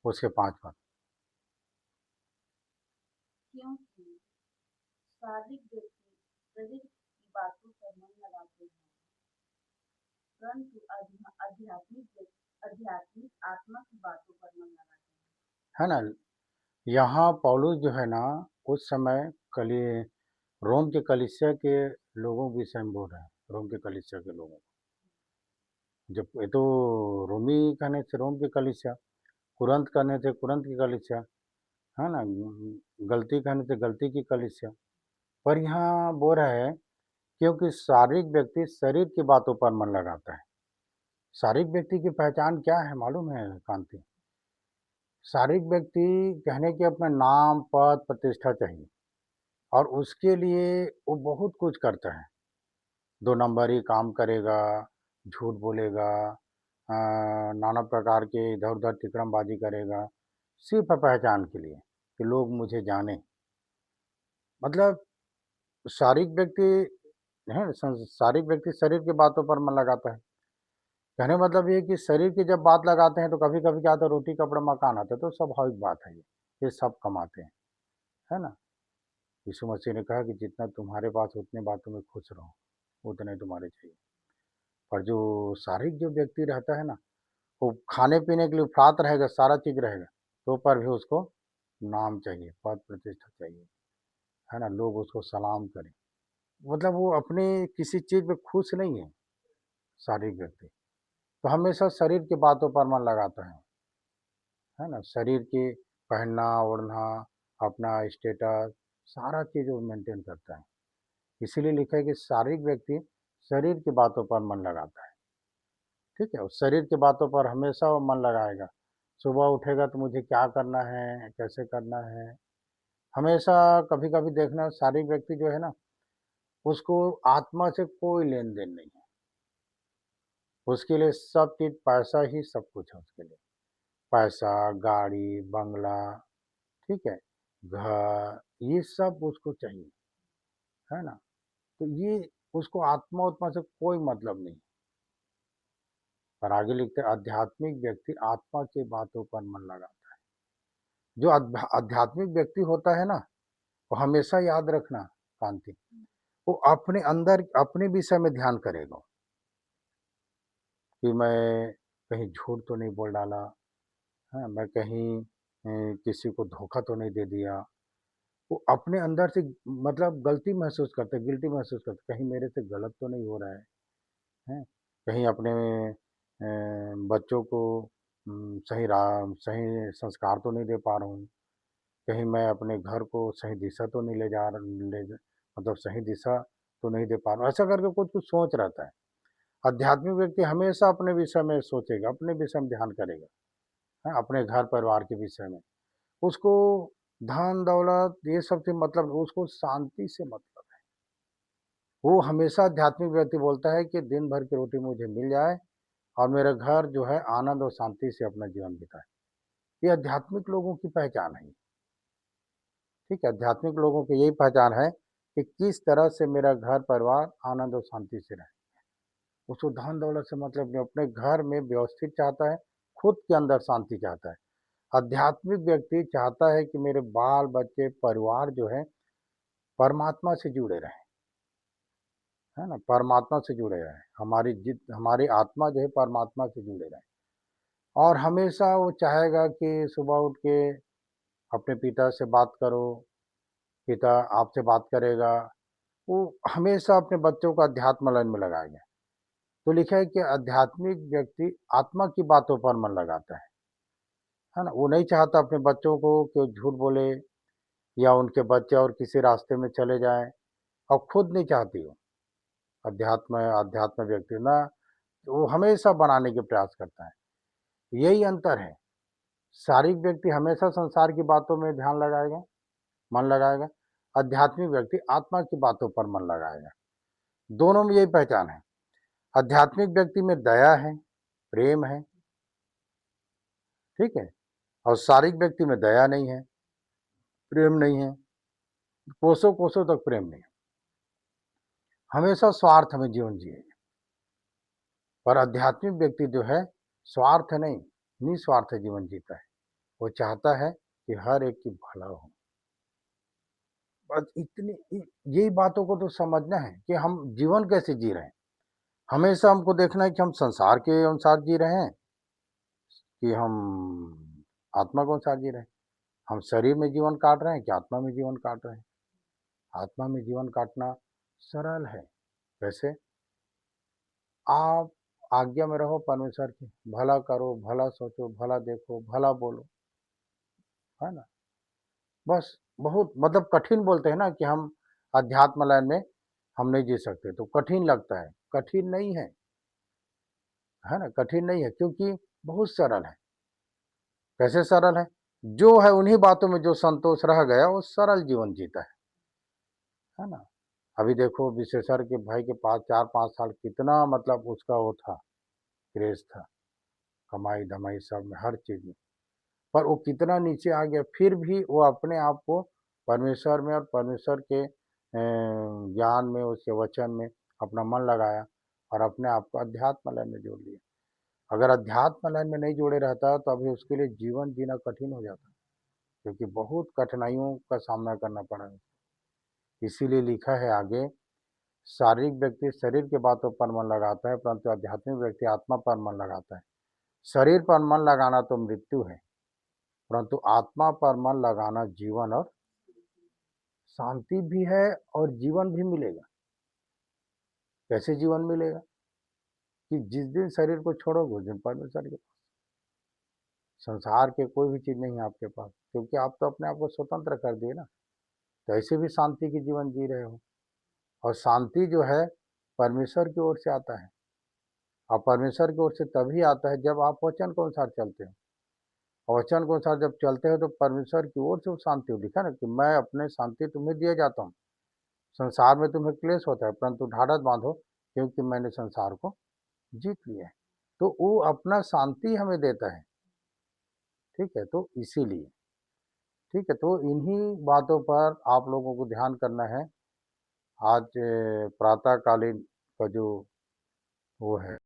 उसके 5 पद। क्योंकि शारीरिक व्यक्ति शरीर की बातों पर मन लगाते हैं, परंतु आध्यात्मिक आत्मा की बातों पर मन लगाते है ना? यहाँ पौलुस जो है ना, उस समय कली रोम के कलीसिया के लोगों के विषय में बोल रहे हैं, रोम के कलीसिया के लोगों को। जब ये तो रोमी कहने से रोम की कलीसिया, कुरंत कहने से कुरंत की कलीसिया, है ना? गलती कहने से गलती की कलीसिया। पर यहाँ बोल रहा है क्योंकि शारीरिक व्यक्ति शरीर की बातों पर मन लगाता है। शारीरिक व्यक्ति की पहचान क्या है मालूम है कांति? शारीरिक व्यक्ति कहने के अपना नाम, पद, प्रतिष्ठा चाहिए और उसके लिए वो बहुत कुछ करता है। 2 नंबरी काम करेगा, झूठ बोलेगा, नाना प्रकार के इधर-उधर तिकड़मबाजी करेगा, सिर्फ़ पहचान के लिए कि लोग मुझे जानें। मतलब शारीरिक व्यक्ति है, शारीरिक व्यक्ति शरीर की बातों पर मन लगाता है। कहने का मतलब ये है कि शरीर की जब बात लगाते हैं तो कभी-कभी क्या होता है, रोटी, कपड़ा, मकान आता है, तो स्वाभाविक बात है ये सब कमाते हैं, है ना? यीशु मसीह ने कहा कि जितना तुम्हारे पास उतनी बातों में खुश रहो, उतने तुम्हारे चाहिए। पर जो शारीरिक जो व्यक्ति रहता है ना, वो खाने-पीने के लिए उपरात रहेगा, सारा चीज़ रहेगा, तो पर भी उसको नाम चाहिए, पद प्रतिष्ठा चाहिए, है ना? लोग उसको सलाम करें। मतलब वो अपने किसी चीज़ पे खुश नहीं है, शारीरिक व्यक्ति। तो हमेशा शरीर की बातों पर मन लगाता है ना? शरीर की पहनना, ओढ़ना, अपना स्टेटस, सारा चीज़ वो मेंटेन करता है। इसीलिए लिखा है कि शारीरिक व्यक्ति शरीर की बातों पर मन लगाता है, ठीक है? और शरीर की बातों पर हमेशा वो मन लगाएगा। सुबह उठेगा तो मुझे क्या करना है, कैसे करना है, हमेशा कभी-कभी देखना शारीरिक व्यक्ति जो है ना, उसको आत्मा से कोई लेन-देन नहीं है। उसके लिए सब चीज़ पैसा ही सब कुछ है उसके लिए। पैसा, गाड़ी, बंगला, ठीक है? घर, ये सब उसको चाहिए, है ना? तो ये उसको आत्मा-उत्मा से कोई मतलब नहीं। और आगे लिखते हैं आध्यात्मिक व्यक्ति आत्मा की बातों पर मन लगाता है। जो आध्यात्मिक व्यक्ति होता है ना, वो हमेशा याद रखना कांति, वो अपने अंदर अपने विषय में ध्यान करेगा कि मैं कहीं झूठ तो नहीं बोल डाला, है, मैं कहीं किसी को धोखा तो नहीं दे दिया। वो अपने अंदर से मतलब गलती महसूस करते, गिल्टी महसूस करते, कहीं मेरे से गलत तो नहीं हो रहा है? कहीं अपने बच्चों को सही राह सही संस्कार तो नहीं दे पा रहा हूँ, कहीं मैं अपने घर को सही दिशा तो नहीं ले जा रहा ले जा मतलब सही दिशा तो नहीं दे पा रहा हूँ, ऐसा करके कुछ-कुछ सोच रहता है। आध्यात्मिक व्यक्ति हमेशा अपने विषय में सोचेगा, अपने विषय में ध्यान करेगा, हैं, अपने घर परिवार के विषय में। उसको धन-दौलत ये सब से मतलब, उसको शांति से मतलब है। वो हमेशा आध्यात्मिक व्यक्ति बोलता है कि दिन भर की रोटी मुझे मिल जाए और मेरा घर जो है आनंद और शांति से अपना जीवन बिताए। ये आध्यात्मिक लोगों की पहचान है, ठीक है? आध्यात्मिक लोगों की यही पहचान है कि किस तरह से मेरा घर परिवार आनंद और शांति से रहे। उसको धन दौलत से मतलब नहीं, अपने घर में व्यवस्थित चाहता है, खुद के अंदर शांति चाहता है। आध्यात्मिक व्यक्ति चाहता है कि मेरे बाल बच्चे परिवार जो है परमात्मा से जुड़े रहें, है ना? परमात्मा से जुड़े रहें, हमारी आत्मा जो है परमात्मा से जुड़े रहें। और हमेशा वो चाहेगा कि सुबह उठ के अपने पिता से बात करो, पिता आपसे बात करेगा। वो हमेशा अपने बच्चों को अध्यात्म लाइन में लगाएगा। तो लिखा है कि आध्यात्मिक व्यक्ति आत्मा की बातों पर मन लगाता है ना? वो नहीं चाहता अपने बच्चों को कि वो झूठ बोले या उनके बच्चे और किसी रास्ते में चले जाएँ, और खुद नहीं चाहती वो। अध्यात्म व्यक्ति ना, वो हमेशा बनाने के प्रयास करता है। यही अंतर है। शारीरिक व्यक्ति हमेशा संसार की बातों में ध्यान लगाएगा, मन लगाएगा। आध्यात्मिक व्यक्ति आत्मा की बातों पर मन लगाएगा। दोनों में यही पहचान है। आध्यात्मिक व्यक्ति में दया है, प्रेम है, ठीक है? और शारीरिक व्यक्ति में दया नहीं है, प्रेम नहीं है, कोसों-कोसों तक प्रेम नहीं है। हमेशा स्वार्थ में जीवन जिए। पर आध्यात्मिक व्यक्ति जो है स्वार्थ नहीं, निस्वार्थ जीवन जीता है। वो चाहता है कि हर एक की भला हो। बस इतनी यही बातों को तो समझना है कि हम जीवन कैसे जी रहे हैं। हमेशा हमको देखना है कि हम संसार के अनुसार जी रहे हैं कि हम आत्मा के अनुसार जी रहे हैं। हम शरीर में जीवन काट रहे हैं कि आत्मा में जीवन काट रहे हैं। आत्मा में जीवन काटना सरल है। कैसे? आप आज्ञा में रहो परमेश्वर की, भला करो, भला सोचो, भला देखो, भला बोलो, है ना? बस बहुत मतलब कठिन बोलते हैं ना कि हम अध्यात्म लाइन में हम नहीं जी सकते, तो कठिन लगता है। कठिन नहीं है ना? कठिन नहीं है क्योंकि बहुत सरल है। कैसे सरल है? जो है उन्हीं बातों में जो संतोष रह गया वो सरल जीवन जीता है ना? अभी देखो विशेषर के भाई के पास 4-5 साल कितना मतलब उसका वो था, क्रेज़ था, कमाई-धमाई सब में, हर चीज़ में। पर वो कितना नीचे आ गया, फिर भी वो अपने आप को परमेश्वर में और परमेश्वर के ज्ञान में, उसके वचन में अपना मन लगाया और अपने आप को अध्यात्म लाइन में जोड़ लिया। अगर अध्यात्म लाइन में नहीं जोड़े रहता तो अभी उसके लिए जीवन जीना कठिन हो जाता, क्योंकि बहुत कठिनाइयों का सामना करना पड़ा है। इसीलिए लिखा है आगे, शारीरिक व्यक्ति शरीर की बातों पर मन लगाता है, परंतु आध्यात्मिक व्यक्ति आत्मा पर मन लगाता है। शरीर पर मन लगाना तो मृत्यु है, परंतु आत्मा पर मन लगाना जीवन और शांति भी है और जीवन भी मिलेगा। कैसे जीवन मिलेगा? कि जिस दिन शरीर को छोड़ोगे उस दिन परमेश्वर के संसार के कोई भी चीज़ नहीं है आपके पास, क्योंकि आप तो अपने आप को स्वतंत्र कर दिए ना। तो ऐसे भी शांति की जीवन जी रहे हो, और शांति जो है परमेश्वर की ओर से आता है, और परमेश्वर की ओर से तभी आता है जब आप वचन के अनुसार चलते हो। और वचन के अनुसार जब चलते हो तो परमेश्वर की ओर से वो शांति होती है ना, कि मैं अपने शांति तुम्हें दिए जाता हूँ। संसार में तुम्हें क्लेश होता है, परंतु ढाढ़स बांधो, क्योंकि मैंने संसार को जीत लिया है। तो वो अपना शांति हमें देता है। ठीक है, तो इसीलिए ठीक है, तो इन्हीं बातों पर आप लोगों को ध्यान करना है। आज प्रातःकालीन का जो वो है